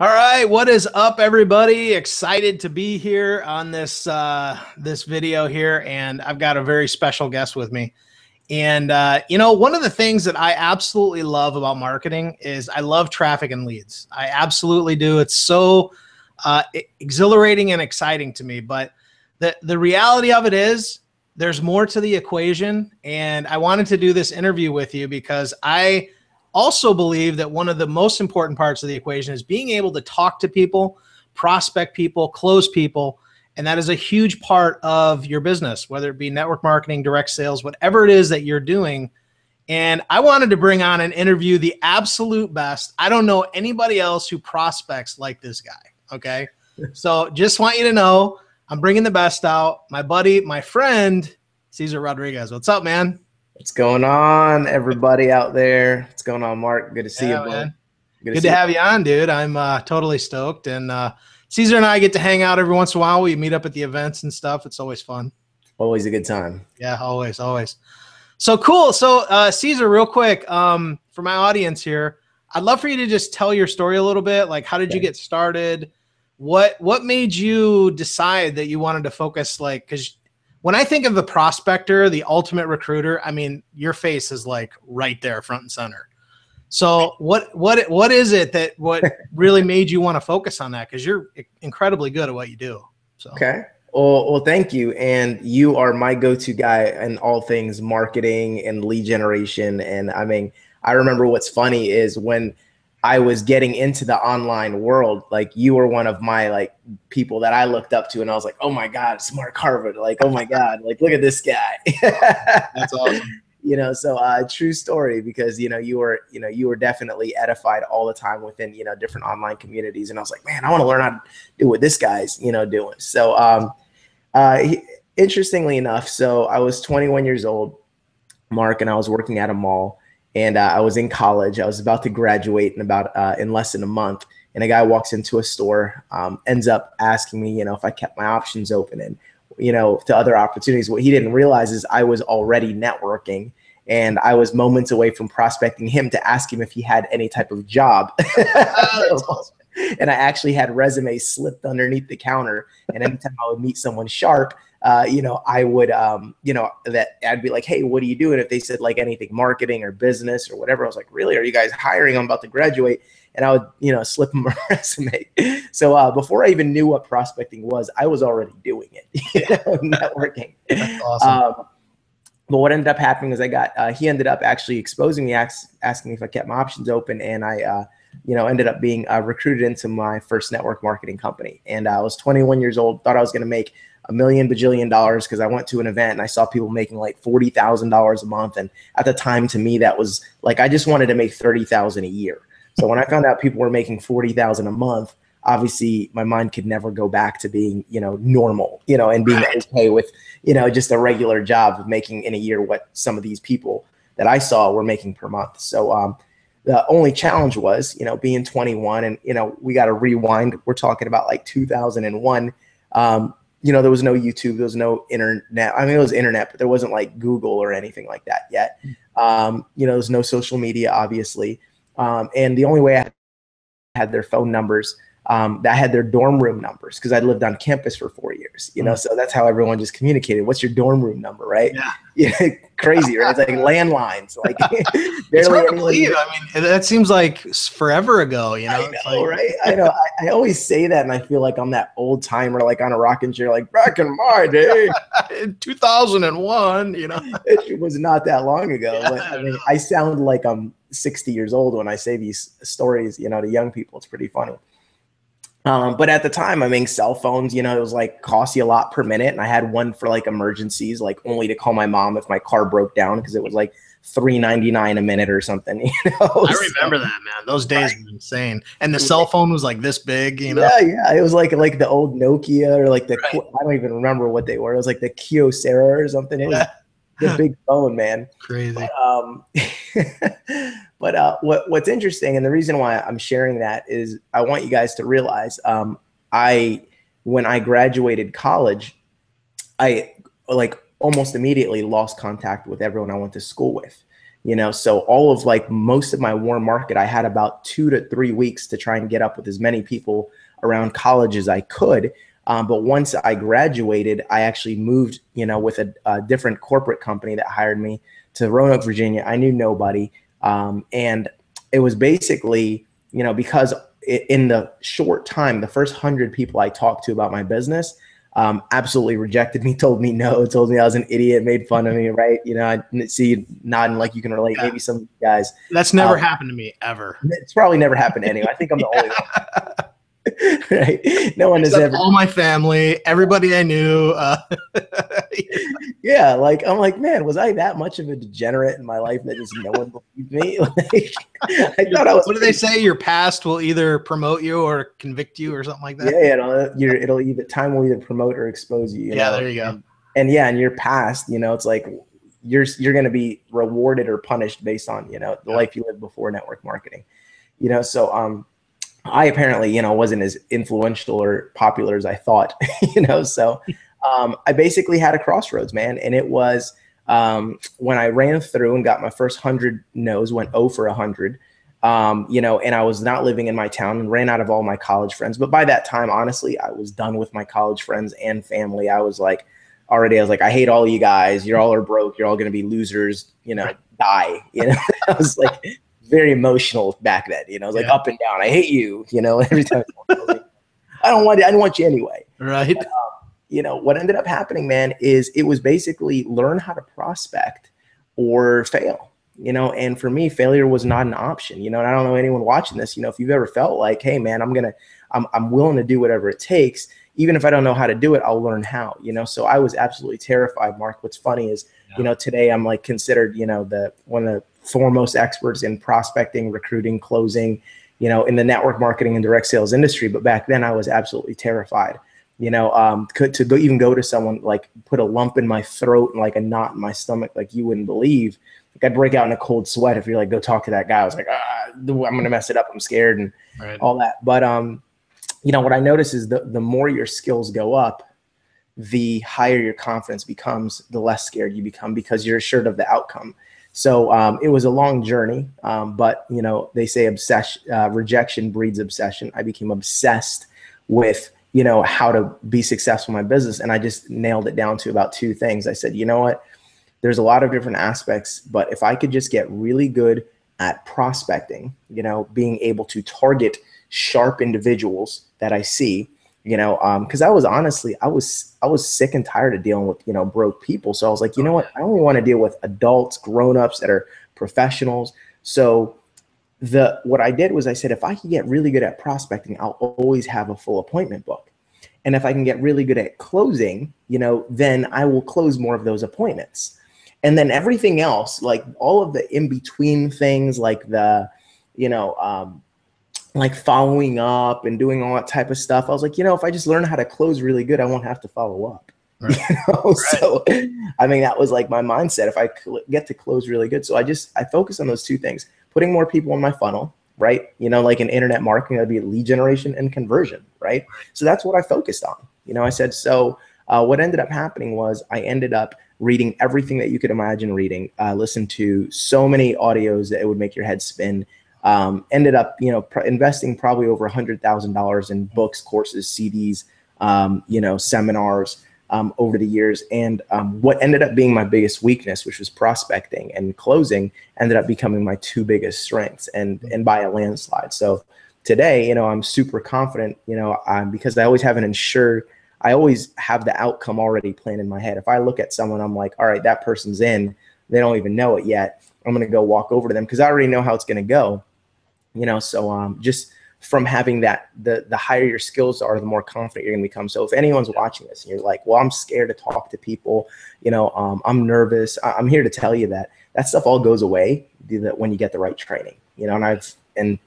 All right, what is up, everybody? Excited to be here on this this video here, and I've got a very special guest with me. And one of the things that I absolutely love about marketing is I love traffic and leads. I absolutely do. It's so exhilarating and exciting to me. But the reality of it is there's more to the equation, and I wanted to do this interview with you because I also believe that one of the most important parts of the equation is being able to talk to people, prospect people, close people. And that is a huge part of your business, whether it be network marketing, direct sales, whatever it is that you're doing. And I wanted to bring on and interview the absolute best. I don't know anybody else who prospects like this guy. Okay. So just want you to know I'm bringing the best out. My buddy, my friend, Cesar Rodriguez. What's up, man? What's going on, everybody out there? What's going on, Mark? Good to see you, man. Good to have you on, dude. I'm totally stoked. And Cesar and I get to hang out every once in a while. We meet up at the events and stuff. It's always fun. Always a good time. Yeah, always, always. So cool. So Cesar, real quick, for my audience here, I'd love for you to just tell your story a little bit. Like, how did you get started? What made you decide that you wanted to focus, like, because when I think of the prospector, the ultimate recruiter, I mean, your face is like right there, front and center. So what is it that really made you want to focus on that? Because you're incredibly good at what you do. So okay. Well, thank you. And you are my go-to guy in all things marketing and lead generation. And I mean, I remember what's funny is when I was getting into the online world, like you were one of my people that I looked up to, and I was like, oh my God, it's Mark Harvard. Like, oh my God, like, look at this guy. That's awesome. So true story, because, you were definitely edified all the time within, different online communities. And I was like, man, I want to learn how to do what this guy's, doing. So interestingly enough, so I was 21 years old, Mark, and I was working at a mall. And I was in college. I was about to graduate in less than a month. And a guy walks into a store, ends up asking me, if I kept my options open and, to other opportunities. What he didn't realize is I was already networking, and I was moments away from prospecting him to ask him if he had any type of job. And I actually had resumes slipped underneath the counter. And anytime I would meet someone sharp, I would, that I'd be like, hey, what do you do? And if they said like anything marketing or business or whatever, I was like, really, are you guys hiring? I'm about to graduate. And I would, slip them a resume. So before I even knew what prospecting was, I was already doing it, networking. That's awesome. But what ended up happening is he ended up actually exposing me, asking me if I kept my options open. And I, ended up being recruited into my first network marketing company. And I was 21 years old, thought I was going to make $1 million bajillion because I went to an event and I saw people making like $40,000 a month. And at the time, to me, that was like, I just wanted to make $30,000 a year. So when I found out people were making $40,000 a month, obviously my mind could never go back to being, normal, and being okay with, just a regular job of making in a year what some of these people that I saw were making per month. So the only challenge was, being 21 and, we got to rewind. We're talking about like 2001. There was no YouTube, there was no internet. I mean, it was internet, but there wasn't like Google or anything like that yet. There was no social media, obviously. And the only way I had their phone numbers, that had their dorm room numbers, because I lived on campus for 4 years, so that's how everyone just communicated. What's your dorm room number, right? Yeah. Crazy, right? It's like landlines, like it's hard to believe. I mean, that seems like forever ago, I know, right? I know. I always say that, and I feel like I'm that old timer, like on a rocking chair, like back in my day, in 2001. It was not that long ago. Yeah, but I mean, I sound like I'm 60 years old when I say these stories, to young people. It's pretty funny. But at the time, I mean, cell phones, it was like cost you a lot per minute. And I had one for like emergencies, like only to call my mom if my car broke down, because it was like $3.99 a minute or something. I remember that, man. Those days were insane. And the cell phone was like this big, Yeah. It was like the old Nokia or like I don't even remember what they were. It was like the Kyocera or something. It was the big phone, man. Crazy. But what's interesting, and the reason why I'm sharing that, is I want you guys to realize when I graduated college, I like almost immediately lost contact with everyone I went to school with. you know, so all of like most of my warm market, I had about 2 to 3 weeks to try and get up with as many people around college as I could. But once I graduated, I actually moved, you know, with a different corporate company that hired me to Roanoke, Virginia. I knew nobody. And it was basically, you know, because in the short time, the first 100 people I talked to about my business absolutely rejected me, told me no, told me I was an idiot, made fun of me, right? You know, I see you nodding like you can relate. Yeah. Maybe some of you guys. That's never happened to me ever. It's probably never happened anyway. I think I'm the only one. Right? No one has ever. All my family, everybody I knew. Yeah, like I'm like, man, was I that much of a degenerate in my life that just no one believed me? Like, I thought I was. What do they say? Your past will either promote you or convict you, or something like that. Yeah, it'll either time will either promote or expose you. You know? There you go. And yeah, in your past, you know, it's like you're going to be rewarded or punished based on, you know, the life you lived before network marketing. You know, so I apparently, you know, wasn't as influential or popular as I thought, you know, so I basically had a crossroads, man. And it was when I ran through and got my first 100 no's, went 0 for 100, you know, and I was not living in my town and ran out of all my college friends. But by that time, honestly, I was done with my college friends and family. I was like, I hate all you guys. You all are broke. You're all going to be losers, you know, die. You know, I was like, very emotional back then, you know, like up and down. I hate you, you know, every time. I don't want you anyway. Right. But, you know, what ended up happening, man, is it was basically learn how to prospect or fail, you know, and for me, failure was not an option, you know, and I don't know anyone watching this, you know, if you've ever felt like, hey man, I'm willing to do whatever it takes. Even if I don't know how to do it, I'll learn how, you know? So I was absolutely terrified, Mark. What's funny is, you know, today I'm like considered, you know, one of the foremost experts in prospecting, recruiting, closing, you know, in the network marketing and direct sales industry. But back then I was absolutely terrified, you know, even go to someone, like put a lump in my throat and like a knot in my stomach, like you wouldn't believe. Like I'd break out in a cold sweat if you're like, go talk to that guy. I was like, I'm going to mess it up. I'm scared and all that. But, you know, what I notice is the more your skills go up, the higher your confidence becomes, the less scared you become because you're assured of the outcome. So it was a long journey, but, you know, they say rejection breeds obsession. I became obsessed with, you know, how to be successful in my business. And I just nailed it down to about 2 things. I said, you know what, there's a lot of different aspects, but if I could just get really good at prospecting, you know, being able to target sharp individuals that I see, you know, because I was sick and tired of dealing with, you know, broke people. So I was like, you know what, I only want to deal with adults, grown-ups that are professionals. So what I did was I said, if I can get really good at prospecting, I'll always have a full appointment book. And if I can get really good at closing, you know, then I will close more of those appointments. And then everything else, like all of the in-between things, like the, you know, like following up and doing all that type of stuff. I was like, you know, if I just learn how to close really good, I won't have to follow up. Right. You know? Right. So, I mean, that was like my mindset. If I get to close really good. So I focus on those 2 things, putting more people in my funnel, right? You know, like in internet marketing, that'd be lead generation and conversion, right? So that's what I focused on. You know, I said, so what ended up happening was I ended up reading everything that you could imagine reading, listened to so many audios that it would make your head spin. Ended up, you know, investing probably over $100,000 in books, courses, CDs, you know, seminars over the years. And what ended up being my biggest weakness, which was prospecting and closing, ended up becoming my 2 biggest strengths and by a landslide. So today, you know, I'm super confident, you know, because I always have I always have the outcome already planned in my head. If I look at someone, I'm like, all right, that person's in, they don't even know it yet. I'm going to go walk over to them because I already know how it's going to go. You know, so just from having that, the higher your skills are, the more confident you're going to become. So if anyone's watching this and you're like, well, I'm scared to talk to people, you know, I'm nervous. I'm here to tell you that stuff all goes away when you get the right training, you know, and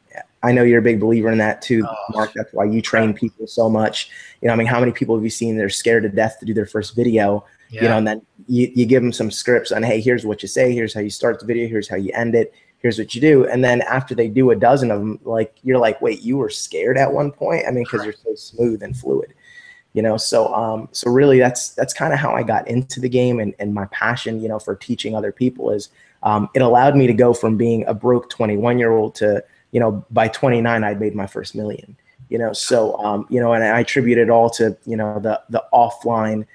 I know you're a big believer in that too, Mark. That's why you train people so much. You know, I mean, how many people have you seen that are scared to death to do their first video, you know, and then you give them some scripts on, hey, here's what you say, here's how you start the video, here's how you end it. Here's what you do. And then after they do a dozen of them, like, you're like, wait, you were scared at one point? I mean, because you're so smooth and fluid, So really that's kind of how I got into the game, and my passion, for teaching other people is, it allowed me to go from being a broke 21-year-old to, by 29, I'd made my first million, and I attribute it all to, the offline,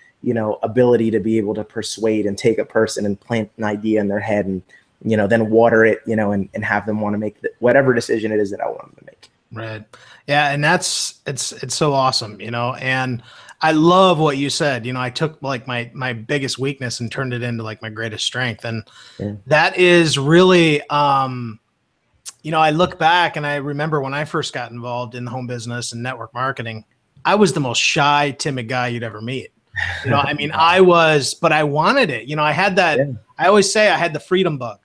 ability to be able to persuade and take a person and plant an idea in their head and, then water it, and have them want to make whatever decision it is that I want them to make. Right. Yeah. And it's so awesome, and I love what you said. I took like my biggest weakness and turned it into like my greatest strength. And that is really, I look back and I remember when I first got involved in the home business and network marketing, I was the most shy, timid guy you'd ever meet. I was, but I wanted it. I had that, I always say I had the freedom bug.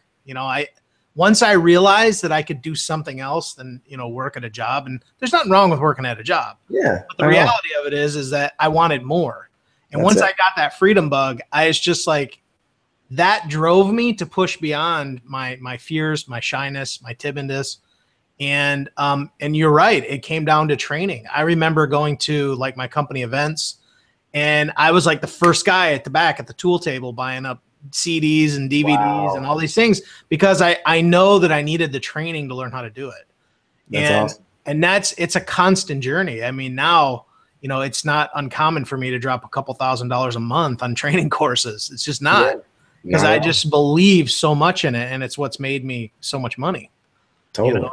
Once I realized that I could do something else than, work at a job, and there's nothing wrong with working at a job. Yeah. But the reality of it is that I wanted more. And once I got that freedom bug, I was just like, that drove me to push beyond my fears, my shyness, my timidness. And you're right. It came down to training. I remember going to like my company events, and I was like the first guy at the back at the tool table buying up CDs and DVDs and all these things, because I know that I needed the training to learn how to do it. That's awesome. And it's a constant journey. Now, it's not uncommon for me to drop a couple $1,000s a month on training courses. It's just not, because I just believe so much in it, and it's what's made me so much money. Totally.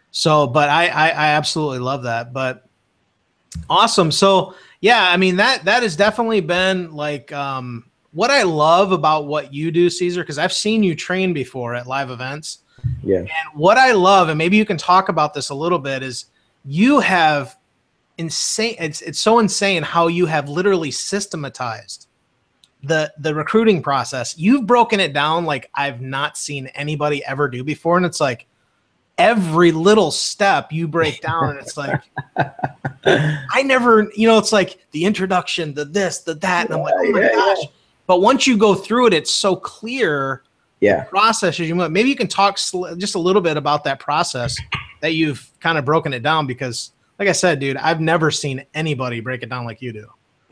So, but I absolutely love that. But awesome. So yeah, that has definitely been like, what I love about what you do, Cesar, because I've seen you train before at live events. Yeah. And what I love, and maybe you can talk about this a little bit, is you have insane. It's so insane how you have literally systematized the recruiting process. You've broken it down like I've not seen anybody ever do before. And it's like every little step you break down, and it's like, I never, it's like the introduction, the this, the that. And I'm like, oh my gosh. Yeah. But once you go through it, it's so clear. The process as you move. Maybe you can talk just a little bit about that process that you've kind of broken it down, because like I said, dude, I've never seen anybody break it down like you do.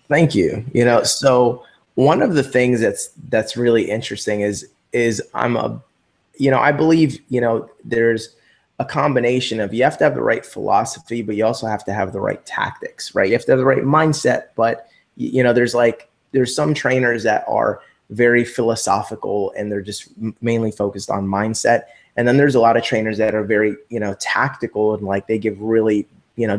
Thank you. So one of the things that's really interesting is I believe, there's a combination of, you have to have the right philosophy, but you also have to have the right tactics, right? You have to have the right mindset, but there's some trainers that are very philosophical and they're just mainly focused on mindset. And then there's a lot of trainers that are very, tactical, and like they give really,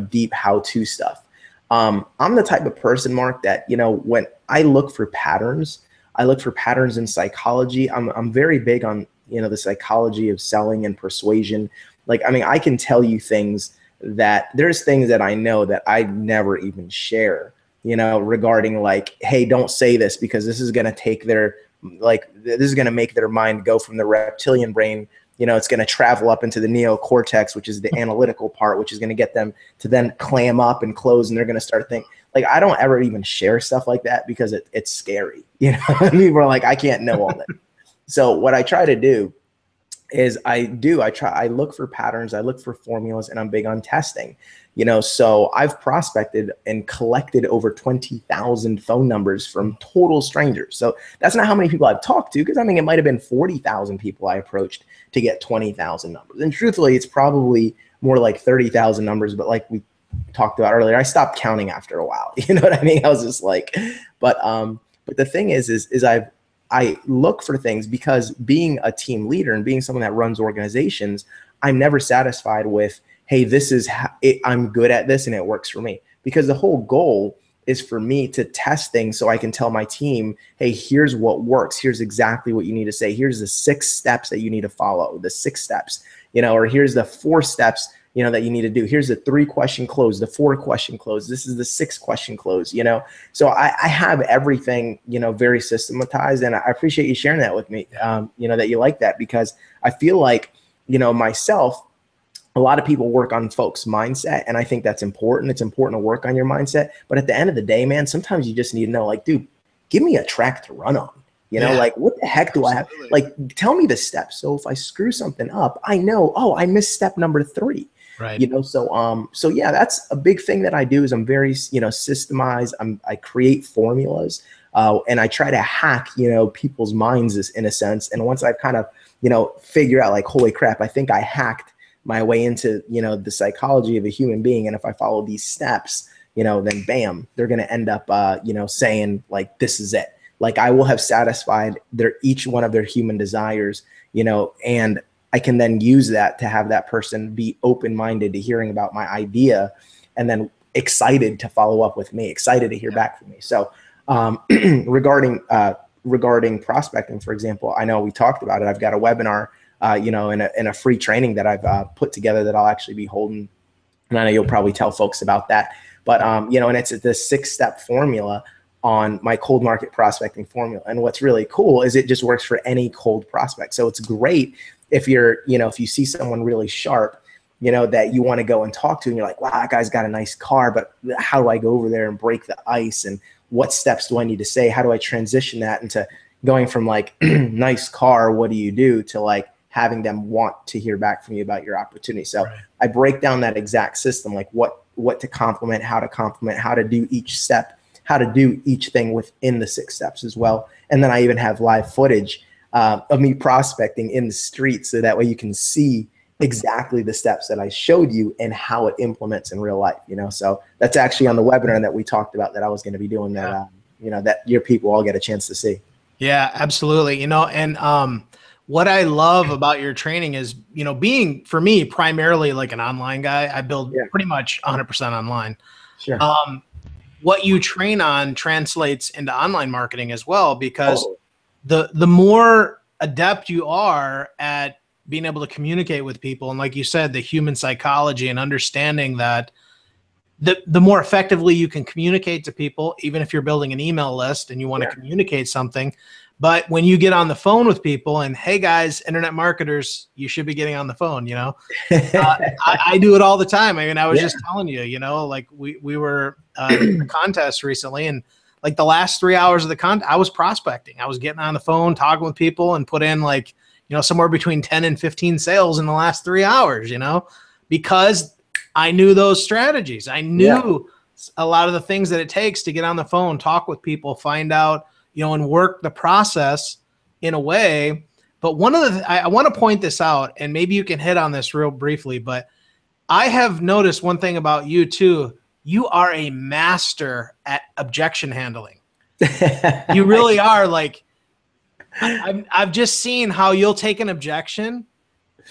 deep how-to stuff. I'm the type of person, Mark, that, when I look for patterns, in psychology. I'm very big on, the psychology of selling and persuasion. Like, I can tell you things there's things that I know that I never even share, regarding like, hey, don't say this because this is going to take this is going to make their mind go from the reptilian brain. It's going to travel up into the neocortex, which is the analytical part, which is going to get them to then clam up and close. And they're going to start thinking, like, I don't ever even share stuff like that because it's scary. People are like, I can't know all that. So what I try to do is I look for patterns, I look for formulas, and I'm big on testing. So I've prospected and collected over 20,000 phone numbers from total strangers. So that's not how many people I've talked to, because it might have been 40,000 people I approached to get 20,000 numbers. And truthfully, it's probably more like 30,000 numbers. But like we talked about earlier, I stopped counting after a while. You know what I mean? I was just like, but the thing is I look for things, because being a team leader and being someone that runs organizations, I'm never satisfied with, hey, this is I'm good at this and it works for me. Because the whole goal is for me to test things so I can tell my team, hey, here's what works. Here's exactly what you need to say. Here's the 6 steps that you need to follow, the 6 steps, or here's the 4 steps, that you need to do. Here's the 3-question close, the 4-question close. This is the 6-question close, So I have everything, very systematized, and I appreciate you sharing that with me, that you like that, because I feel like, myself, a lot of people work on folks' mindset, and I think that's important. It's important to work on your mindset. But at the end of the day, man, sometimes you just need to know, like, dude, give me a track to run on. Like, what the heck do I have? Like, tell me the steps. So if I screw something up, I know, oh, I missed step number 3. Right. So yeah, that's a big thing that I do is I'm very, systemized. I create formulas, and I try to hack, people's minds in a sense. And once I've kind of, figure out like, holy crap, I think I hacked my way into, the psychology of a human being. And if I follow these steps, then bam, they're going to end up, saying like, this is it. Like I will have satisfied each one of their human desires, and I can then use that to have that person be open-minded to hearing about my idea and then excited to follow up with me, excited to hear back from me. So regarding prospecting, for example, I know we talked about it. I've got a webinar, in a free training that I've put together that I'll actually be holding. And I know you'll probably tell folks about that. But, and it's the 6-step formula on my cold market prospecting formula. And what's really cool is it just works for any cold prospect. So it's great if you're, if you see someone really sharp, that you want to go and talk to, and you're like, wow, that guy's got a nice car, but how do I go over there and break the ice? And what steps do I need to say? How do I transition that into going from like, nice car, what do you do, to like having them want to hear back from you about your opportunity? So right. I break down that exact system, like what to compliment, how to do each step, how to do each thing within the 6 steps as well. And then I even have live footage of me prospecting in the street, so that way you can see exactly the steps that I showed you and how it implements in real life, So that's actually on the webinar that we talked about that I was going to be doing, that, that your people all get a chance to see. Yeah, absolutely. And what I love about your training is, being, for me, primarily like an online guy, I build pretty much 100% online. Sure. What you train on translates into online marketing as well, because the more adept you are at being able to communicate with people, and like you said, the human psychology and understanding that, the more effectively you can communicate to people, even if you're building an email list and you want to communicate something. But when you get on the phone with people, and hey guys, internet marketers, you should be getting on the phone, I do it all the time. I mean, I was just telling you, like we were in a contest recently, and like the last 3 hours of the contest, I was prospecting. I was getting on the phone, talking with people, and put in like, somewhere between 10 and 15 sales in the last 3 hours, because I knew those strategies. I knew a lot of the things that it takes to get on the phone, talk with people, find out, and work the process in a way. But one of the, I want to point this out, and maybe you can hit on this real briefly, but I have noticed one thing about you too. You are a master at objection handling. You really are. Like, I've just seen how you'll take an objection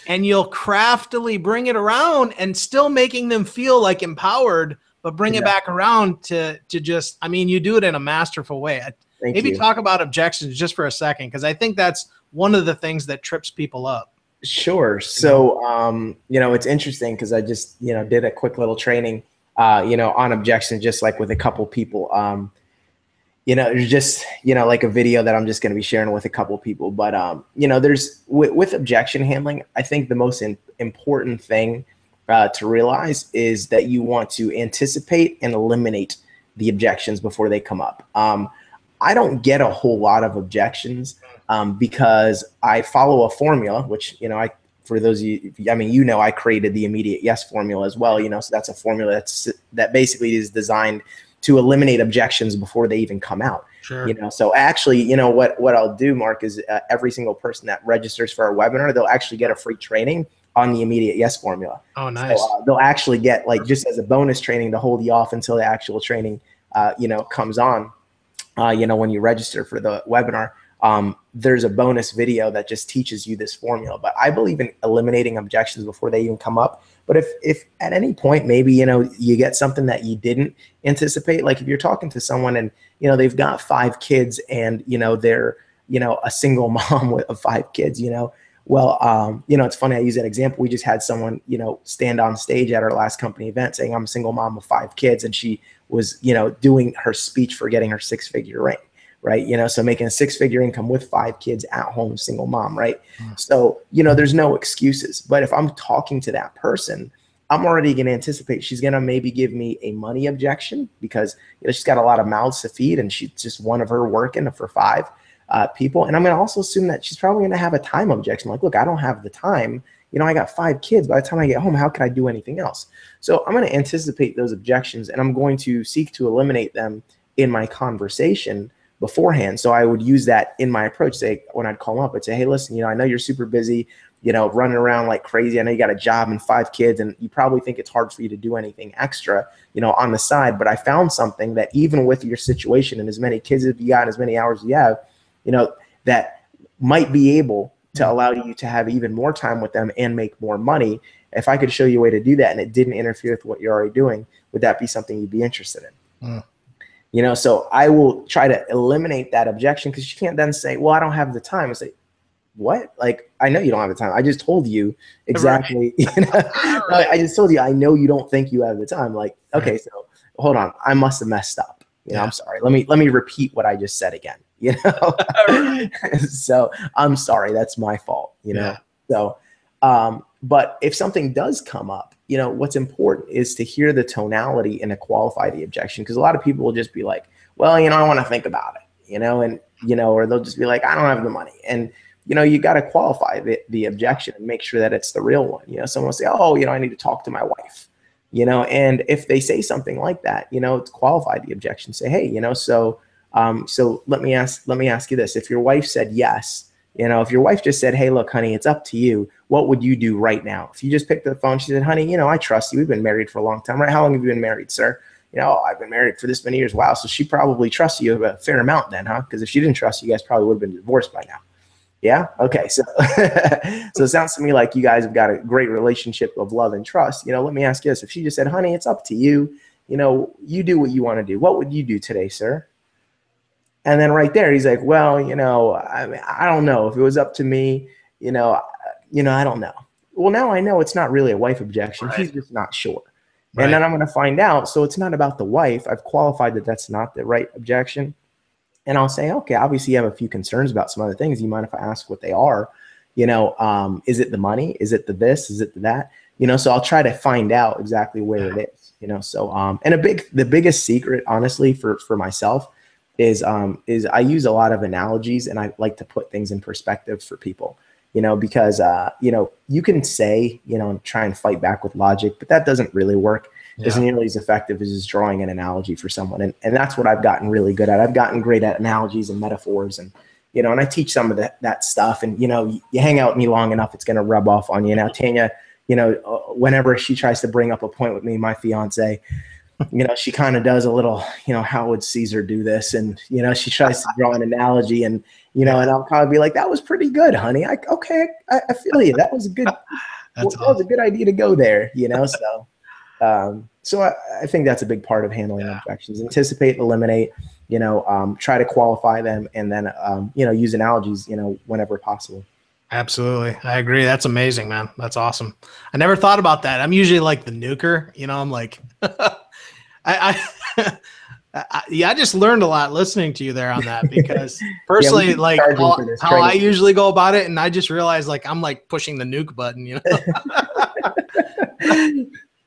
and you'll craftily bring it around and still making them feel like empowered, but bring it back around to just, I mean, you do it in a masterful way. Maybe talk about objections just for a second, because I think that's one of the things that trips people up. Sure. So, it's interesting because I just, did a quick little training, on objections, just like with a couple people. There's just, like a video that I'm just going to be sharing with a couple people. But, there's with objection handling, I think the most important thing to realize is that you want to anticipate and eliminate the objections before they come up. I don't get a whole lot of objections because I follow a formula, which, for those of you, I created the immediate yes formula as well, so that's a formula that basically is designed to eliminate objections before they even come out. Sure. So actually, what I'll do, Mark, is every single person that registers for our webinar, they'll actually get a free training on the immediate yes formula. Oh, nice. So, they'll actually get, like, just as a bonus training to hold you off until the actual training, comes on. When you register for the webinar, there's a bonus video that just teaches you this formula. But I believe in eliminating objections before they even come up. But if at any point, maybe, you get something that you didn't anticipate, like if you're talking to someone and, they've got 5 kids and, they're, a single mom of 5 kids, well, it's funny. I use that example. We just had someone, stand on stage at our last company event saying, I'm a single mom of 5 kids. And she was, doing her speech for getting her 6-figure ring, right? So making a 6-figure income with 5 kids at home, single mom, right? So, there's no excuses. But if I'm talking to that person, I'm already going to anticipate she's going to maybe give me a money objection because she's got a lot of mouths to feed and she's just one of her working for 5 people. And I'm going to also assume that she's probably going to have a time objection. Like, look, I don't have the time, I got 5 kids. By the time I get home, how can I do anything else? So I'm going to anticipate those objections, and I'm going to seek to eliminate them in my conversation beforehand. So I would use that in my approach. Say, when I'd call them up, I'd say, hey, listen, I know you're super busy, running around like crazy. I know you got a job and 5 kids, and you probably think it's hard for you to do anything extra, on the side. But I found something that even with your situation and as many kids as you got, as many hours you have, that might be able to allow you to have even more time with them and make more money. If I could show you a way to do that and it didn't interfere with what you're already doing, would that be something you'd be interested in? So I will try to eliminate that objection, because you can't then say, well, I don't have the time. I say, what? Like, I know you don't have the time. I just told you exactly. Right. I just told you, I know you don't think you have the time. Like, okay, so hold on. I must have messed up. I'm sorry. Let me repeat what I just said again. So I'm sorry. That's my fault. So, but if something does come up, what's important is to hear the tonality and to qualify the objection. Because a lot of people will just be like, well, I want to think about it, or they'll just be like, I don't have the money. And, you got to qualify the objection and make sure that it's the real one. Someone will say, oh, I need to talk to my wife, and if they say something like that, to qualify the objection, say, hey, so let me ask you this. If your wife said yes, if your wife just said, hey, look, honey, it's up to you, what would you do right now? If you just picked up the phone, she said, honey, I trust you. We've been married for a long time, right? How long have you been married, sir? I've been married for this many years. Wow. So she probably trusts you a fair amount then, huh? Because if she didn't trust you, guys probably would have been divorced by now. Yeah. Okay. So, so it sounds to me like you guys have got a great relationship of love and trust. Let me ask you this. If she just said, honey, it's up to you, you do what you want to do. What would you do today, sir? And then right there, he's like, well, I don't know. If it was up to me, I don't know. Well, now I know it's not really a wife objection. Right. He's just not sure. Right. And then I'm going to find out. So it's not about the wife. I've qualified that that's not the right objection. And I'll say, okay, obviously you have a few concerns about some other things. You mind if I ask what they are? Is it the money? Is it the this? Is it the that? So I'll try to find out exactly where it is, so, and the biggest secret, honestly, for myself is I use a lot of analogies, and I like to put things in perspective for people, because, you can say, and try and fight back with logic, but that doesn't really work. It isn't nearly as effective as just drawing an analogy for someone. And that's what I've gotten really good at. I've gotten great at analogies and metaphors, and, and I teach some of that stuff, and, you hang out with me long enough, it's going to rub off on you. Now, Tanya, whenever she tries to bring up a point with me, my fiance, she kind of does a little, how would Cesar do this? And, she tries to draw an analogy, and, and I'll probably be like, that was pretty good, honey. I feel you. That was a good, that was a good idea to go there, so. So I think that's a big part of handling objections. Anticipate, eliminate, try to qualify them, and then, use analogies, whenever possible. Absolutely. I agree. That's amazing, man. That's awesome. I never thought about that. I'm usually like the nuker, I'm like, I just learned a lot listening to you there on that, because personally, like how I usually go about it. And I just realized, like, I'm like pushing the nuke button,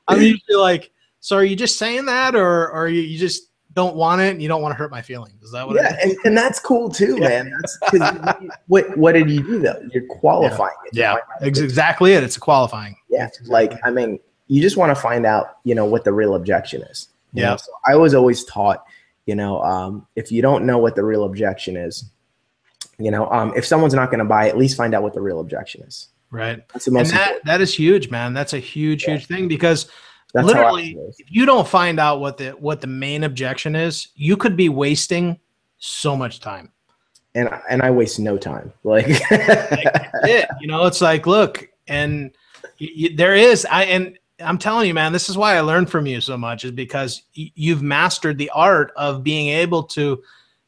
I'm usually like, so are you just saying that, or you just don't want it and you don't want to hurt my feelings? Is that what it is? And that's cool too, man. That's because what did you do though? You're qualifying it. Yeah, exactly it. It's a qualifying. Yeah, exactly. Like, you just want to find out, what the real objection is. Yeah. So I was always taught, if you don't know what the real objection is, if someone's not going to buy, at least find out what the real objection is. Right. That's the most that is huge, man. That's a huge thing, because that's literally, if you don't find out what the main objection is, you could be wasting so much time. And I waste no time. Like, it's like, look, and there is, and I'm telling you, man, this is why I learned from you so much, is because you've mastered the art of being able to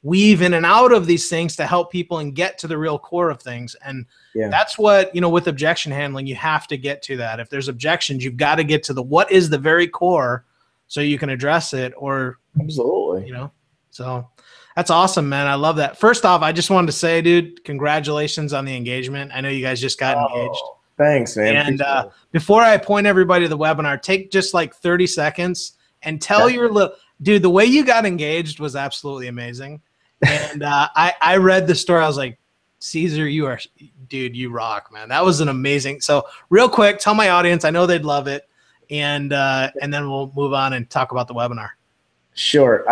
weave in and out of these things to help people and get to the real core of things. And that's what, with objection handling, you have to get to that. If there's objections, you've got to get to what is the very core so you can address it, or absolutely, so that's awesome, man. I love that. First off, I just wanted to say, dude, congratulations on the engagement. I know you guys just got engaged. Thanks, man. And before I point everybody to the webinar, take just like 30 seconds and tell your little dude, the way you got engaged was absolutely amazing. And I read the story. I was like, Cesar, dude, you rock, man. That was an amazing. So real quick, tell my audience, I know they'd love it. And then we'll move on and talk about the webinar. Sure.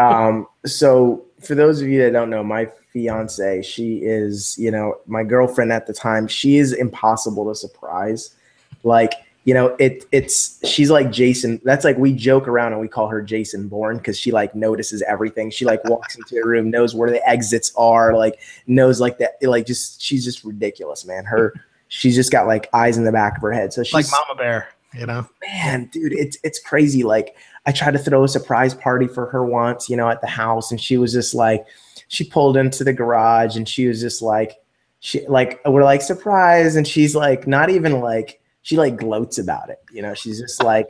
So for those of you that don't know, my fiance, she is, you know, my girlfriend at the time. She is impossible to surprise. Like, you know, she's like Jason. That's like, we joke around and we call her Jason Bourne, because she like notices everything. She like walks into a room, knows where the exits are, like knows like that, like she's just ridiculous, man. She's just got like eyes in the back of her head. So she's like Mama Bear, you know. Man, dude, it's crazy. Like, I tried to throw a surprise party for her once, you know, at the house, and she was just like, she pulled into the garage and she was just like, we're like, surprise, and she's like, not even like, she like gloats about it, you know. She's just like,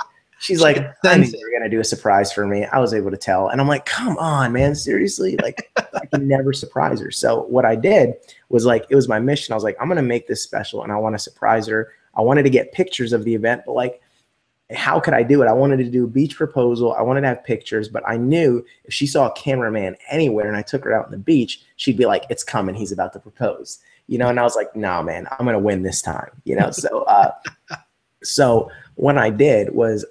I knew you were gonna do a surprise for me. I was able to tell, and I'm like, come on, man, seriously, like I can never surprise her. So what I did was, like, it was my mission. I was like, I'm gonna make this special, and I want to surprise her. I wanted to get pictures of the event, but like, how could I do it? I wanted to do a beach proposal. I wanted to have pictures, but I knew if she saw a cameraman anywhere and I took her out on the beach, she'd be like, it's coming, he's about to propose, you know? And I was like, no, man, I'm going to win this time, you know? So, so what I did was,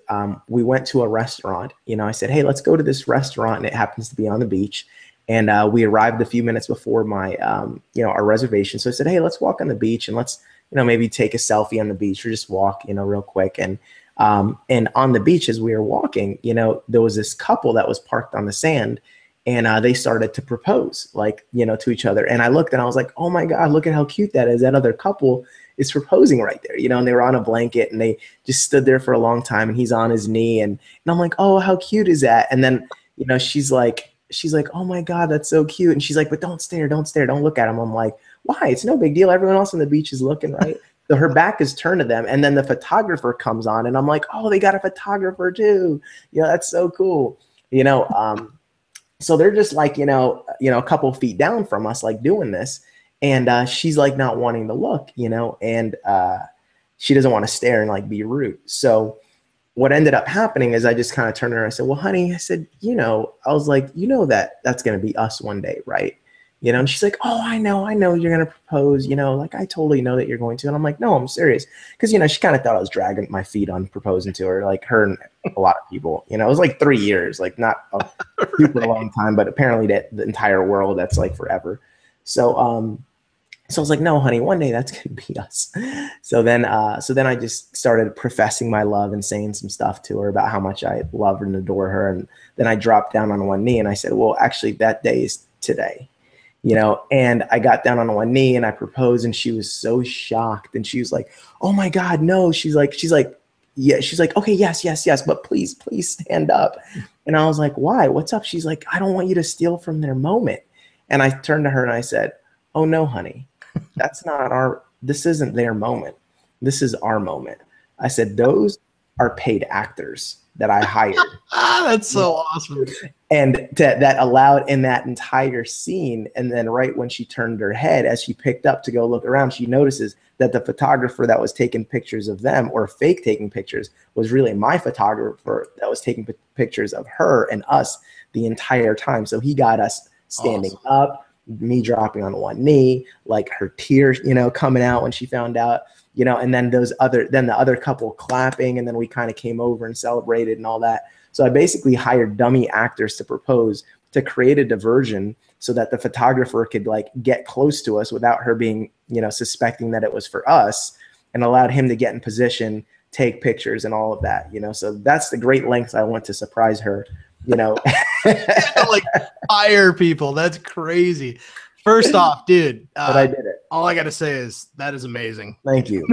we went to a restaurant. You know, I said, hey, let's go to this restaurant, and it happens to be on the beach. And we arrived a few minutes before my, you know, our reservation. So I said, hey, let's walk on the beach, and let's, you know, maybe take a selfie on the beach, or just walk, you know, real quick. And on the beach, as we were walking, you know, there was this couple that was parked on the sand, and they started to propose, like, you know, to each other. And I looked and I was like, oh my God, look at how cute that is. That other couple is proposing right there, you know, and they were on a blanket, and they just stood there for a long time, and he's on his knee. And I'm like, oh, how cute is that? And then, you know, she's like, oh my God, that's so cute. And she's like, but don't stare, don't look at him. I'm like, why? It's no big deal. Everyone else on the beach is looking, right? So her back is turned to them, and then the photographer comes on, and I'm like, oh, they got a photographer too. You know, that's so cool. You know, so they're just like, you know, a couple feet down from us, like doing this. And she's like not wanting to look, you know, and she doesn't want to stare and like be rude. So what ended up happening is I just kind of turned to her and I said, well, honey, I said, you know, I was like, you know, that's going to be us one day, right? You know, and she's like, oh, I know you're going to propose, you know, like I totally know that you're going to. And I'm like, no, I'm serious. Because, you know, she kind of thought I was dragging my feet on proposing to her, like her and a lot of people, you know. It was like 3 years, like not a super long time, but apparently that the entire world, that's like forever. So, so I was like, no, honey, one day that's going to be us. So then I just started professing my love and saying some stuff to her about how much I love and adore her. And then I dropped down on one knee and I said, well, actually that day is today. You know, and I got down on one knee and I proposed, and she was so shocked, and she was like, oh my God, no. She's like, yeah, she's like, okay, yes, but please stand up. And I was like, why? What's up? She's like, I don't want you to steal from their moment. And I turned to her and I said, oh no, honey, this isn't their moment. This is our moment. I said, those are paid actors that I hired. That's so awesome. And that allowed in that entire scene. And then right when she turned her head, as she picked up to go look around, she notices that the photographer that was taking pictures of them, or fake taking pictures, was really my photographer that was taking pictures of her and us the entire time. So he got us standing up, me dropping on one knee, like her tears, you know, coming out when she found out, you know, and then the other couple clapping, and then we kind of came over and celebrated and all that. So I basically hired dummy actors to propose, to create a diversion so that the photographer could like get close to us without her being, you know, suspecting that it was for us, and allowed him to get in position, take pictures and all of that, you know. So that's the great lengths I went to surprise her, you know. Like hire people. That's crazy. First off, dude, but I did it. All I got to say is that is amazing. Thank you.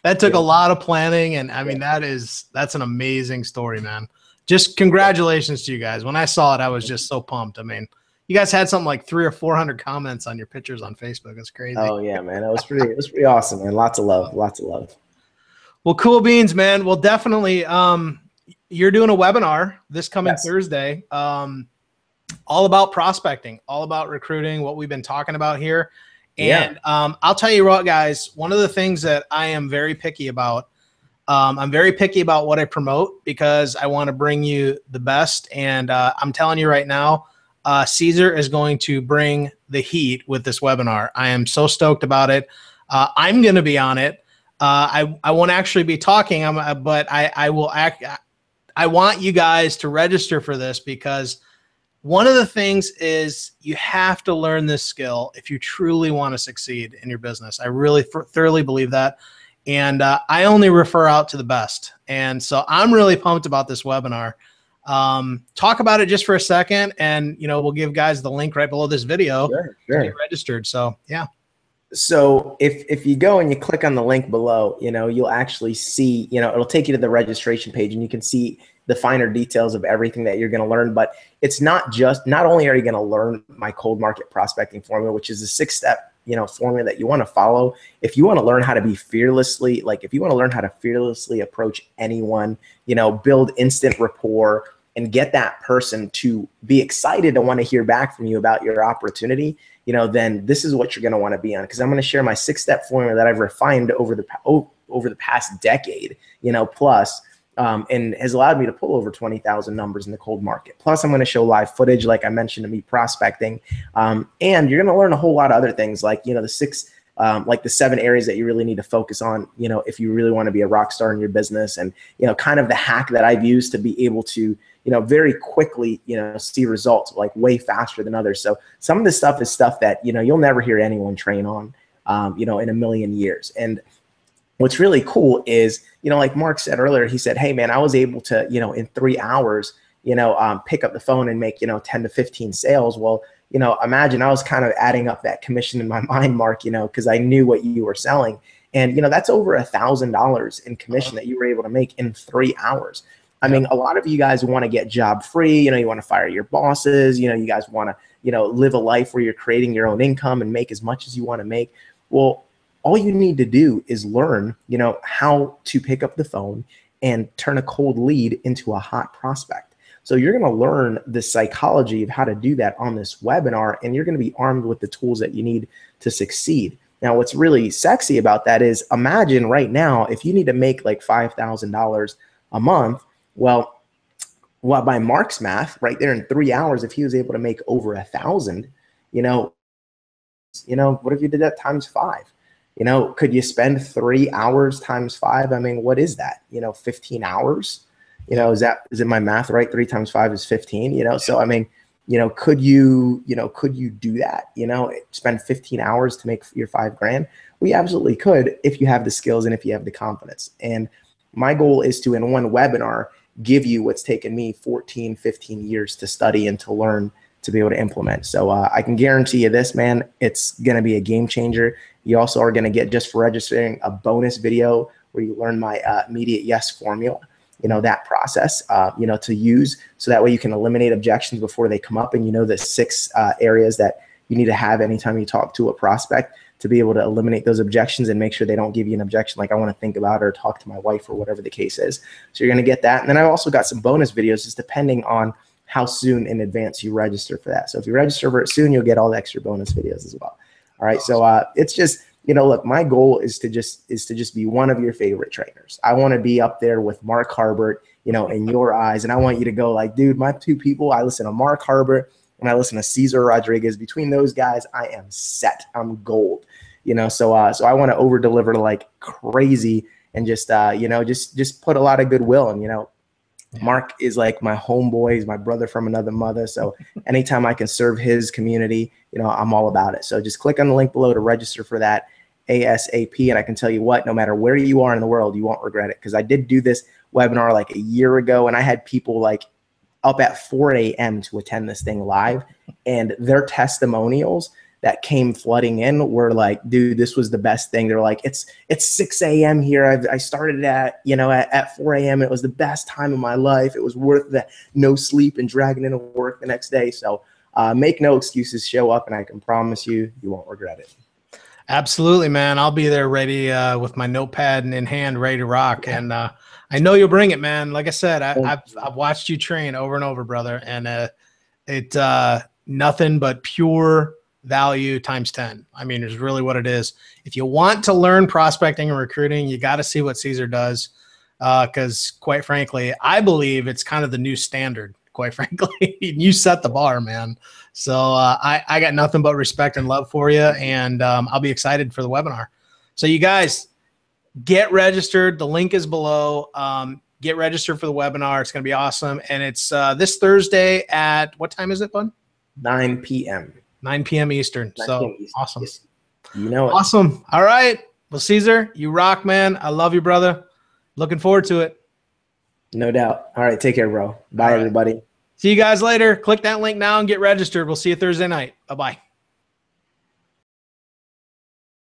that took a lot of planning. And I mean, that's an amazing story, man. Just congratulations to you guys. When I saw it, I was just so pumped. I mean, you guys had something like 300 or 400 comments on your pictures on Facebook. It's crazy. Oh yeah, man. It was pretty awesome, man. Lots of love. Well, cool beans, man. Well, definitely. You're doing a webinar this coming Thursday. All about prospecting, all about recruiting, what we've been talking about here. And I'll tell you what, guys, one of the things that I am very picky about, I'm very picky about what I promote, because I want to bring you the best. And I'm telling you right now, Cesar is going to bring the heat with this webinar. I am so stoked about it. I'm going to be on it. I won't actually be talking, but I will act. I want you guys to register for this, because one of the things is you have to learn this skill if you truly want to succeed in your business. I really thoroughly believe that. And I only refer out to the best. And so I'm really pumped about this webinar. Talk about it just for a second, and we'll give guys the link right below this video to get registered. So yeah. So if you go and you click on the link below, you'll actually see, it'll take you to the registration page, and you can see the finer details of everything that you're going to learn. But it's not only are you going to learn my cold market prospecting formula, which is a 6-step, formula that you want to follow. If you want to learn how to be fearlessly, if you want to learn how to fearlessly approach anyone, build instant rapport and get that person to be excited to want to hear back from you about your opportunity, then this is what you're going to want to be on. Because I'm going to share my 6-step formula that I've refined over the past decade, plus, and has allowed me to pull over 20,000 numbers in the cold market. Plus, I'm going to show live footage, like I mentioned, to me prospecting, and you're going to learn a whole lot of other things, like the 7 areas that you really need to focus on, if you really want to be a rock star in your business, and kind of the hack that I've used to be able to very quickly, see results like way faster than others. So some of this stuff is stuff that, you'll never hear anyone train on, in a million years. And what's really cool is, like Mark said earlier, he said, hey man, I was able to, in 3 hours, pick up the phone and make, 10 to 15 sales. Well, imagine I was kind of adding up that commission in my mind, Mark, because I knew what you were selling. And, that's over $1,000 in commission that you were able to make in 3 hours. I mean, a lot of you guys want to get job free, you want to fire your bosses, you guys want to, live a life where you're creating your own income and make as much as you want to make. Well, all you need to do is learn, how to pick up the phone and turn a cold lead into a hot prospect. So you're going to learn the psychology of how to do that on this webinar, and you're going to be armed with the tools that you need to succeed. Now, what's really sexy about that is, imagine right now, if you need to make like $5,000 a month, well, by Mark's math, right there in 3 hours, if he was able to make over 1,000, what if you did that times 5? Could you spend 3 hours times 5? I mean, what is that? 15 hours? Is it my math right? 3 times 5 is 15, So, I mean, could you do that? Spend 15 hours to make your $5,000? We absolutely could, if you have the skills and if you have the confidence. And my goal is to, in one webinar, give you what's taken me 14, 15 years to study and to learn to be able to implement. So I can guarantee you this, man, it's going to be a game changer. You also are going to get, just for registering, a bonus video where you learn my immediate yes formula, that process, to use. So that way you can eliminate objections before they come up. And the 6 areas that you need to have anytime you talk to a prospect to be able to eliminate those objections and make sure they don't give you an objection like, I want to think about it or talk to my wife or whatever the case is. So you're going to get that. And then I've also got some bonus videos, just depending on how soon in advance you register for that. So if you register for it soon, you'll get all the extra bonus videos as well. All right. So it's just, look, my goal is to just be one of your favorite trainers. I want to be up there with Mark Harbert, in your eyes. And I want you to go like, dude, my 2 people, I listen to Mark Harbert and I listen to Cesar Rodriguez. Between those guys, I am set. I'm gold. So I want to over deliver like crazy, and just just put a lot of goodwill. And Mark is like my homeboy. He's my brother from another mother. So anytime I can serve his community, I'm all about it. So just click on the link below to register for that ASAP. And I can tell you what, no matter where you are in the world, you won't regret it. Because I did do this webinar like a year ago, and I had people like up at 4 a.m. to attend this thing live, and their testimonials that came flooding in were like, dude, this was the best thing. They're like, it's 6 a.m. here. I started at 4 a.m. It was the best time of my life. It was worth the no sleep and dragging into work the next day. So make no excuses, show up, and I can promise you, you won't regret it. Absolutely, man. I'll be there ready with my notepad in hand, ready to rock. And I know you'll bring it, man. Like I said, I've watched you train over and over, brother. And it's nothing but pure value times 10. I mean, it's really what it is. If you want to learn prospecting and recruiting, you got to see what Cesar does. Because quite frankly, I believe it's kind of the new standard, quite frankly. You set the bar, man. So I got nothing but respect and love for you, and I'll be excited for the webinar. So you guys get registered. The link is below. Get registered for the webinar. It's going to be awesome. And it's this Thursday at what time is it, bud? 9 p.m. 9 p.m. Eastern. 9 So p.m. Eastern. awesome. Yes. You know it. Awesome. All right. Well, Cesar, you rock, man. I love you, brother. Looking forward to it. No doubt. All right. Take care, bro. Bye, everybody. See you guys later. Click that link now and get registered. We'll see you Thursday night. Bye-bye.